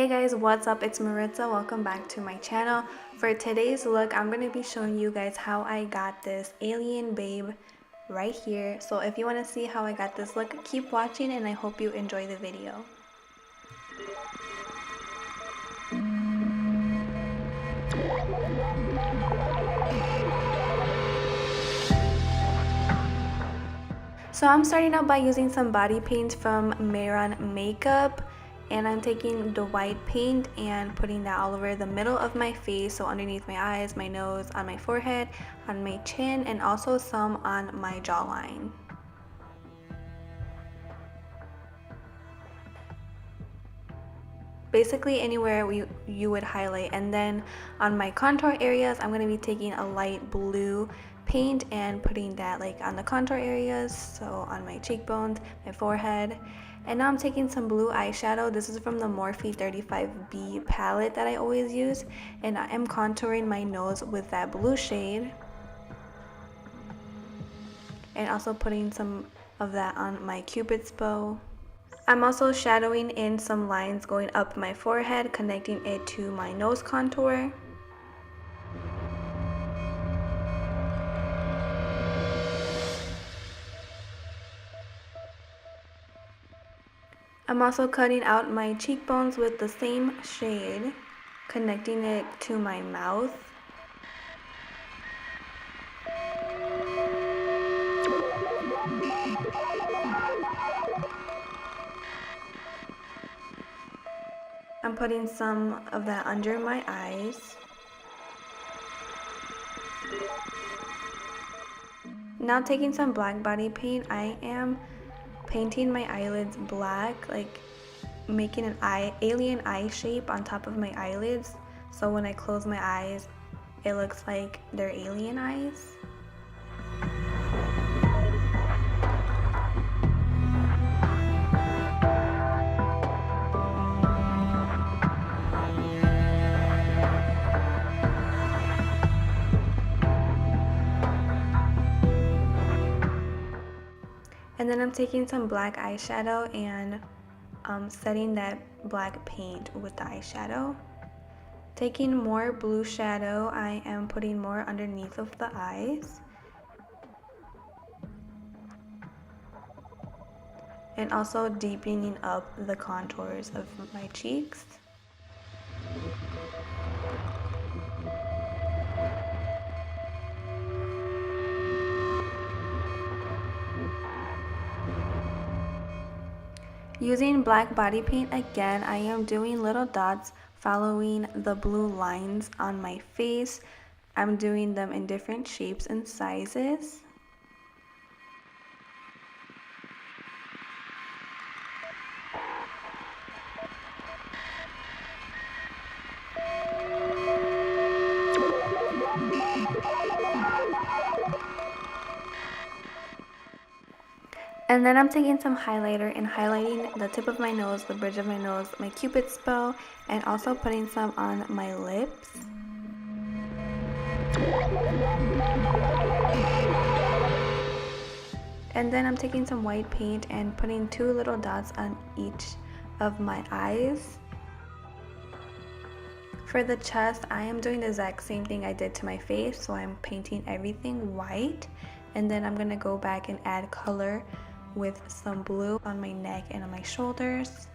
Hey guys, what's up? It's Maritza. Welcome back to my channel. For today's look, I'm going to be showing you guys how I got this alien babe right here. So if you want to see how I got this look, keep watching and I hope you enjoy the video. So I'm starting out by using some body paint from Mehron Makeup, and I'm taking the white paint and putting that all over the middle of my face, so underneath my eyes, my nose, on my forehead, on my chin, and also some on my jawline. Basically anywhere you would highlight. And then on my contour areas, I'm going to be taking a light blue paint and putting that like on the contour areas, so on my cheekbones, my forehead. And now I'm taking some blue eyeshadow. This is from the Morphe 35B palette that I always use, and I am contouring my nose with that blue shade and also putting some of that on my Cupid's bow. I'm also shadowing in some lines going up my forehead, connecting it to my nose contour. I'm also cutting out my cheekbones with the same shade, connecting it to my mouth. I'm putting some of that under my eyes. Now taking some black body paint, I am painting my eyelids black, like making an alien eye shape on top of my eyelids. So when I close my eyes, it looks like they're alien eyes. And then I'm taking some black eyeshadow and setting that black paint with the eyeshadow. Taking more blue shadow, I am putting more underneath of the eyes. And also deepening up the contours of my cheeks. Using black body paint again, I am doing little dots following the blue lines on my face. I'm doing them in different shapes and sizes. And then I'm taking some highlighter and highlighting the tip of my nose, the bridge of my nose, my Cupid's bow, and also putting some on my lips. And then I'm taking some white paint and putting two little dots on each of my eyes. For the chest, I am doing the exact same thing I did to my face, so I'm painting everything white. And then I'm going to go back and add color with some blue on my neck and on my shoulders.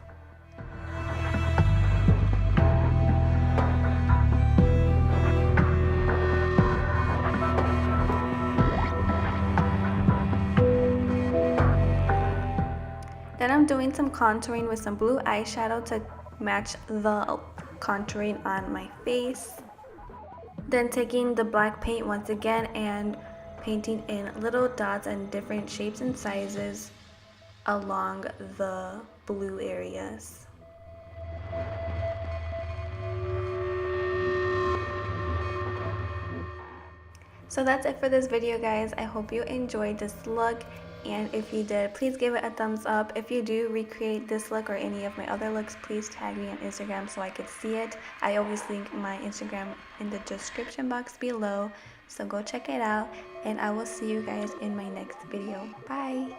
Then I'm doing some contouring with some blue eyeshadow to match the contouring on my face. Then taking the black paint once again and painting in little dots and different shapes and sizes along the blue areas. So that's it for this video, guys. I hope you enjoyed this look, and if you did, please give it a thumbs up. If you do recreate this look or any of my other looks, please tag me on Instagram so I could see it. I always link my Instagram in the description box below, so go check it out, and I will see you guys in my next video. Bye!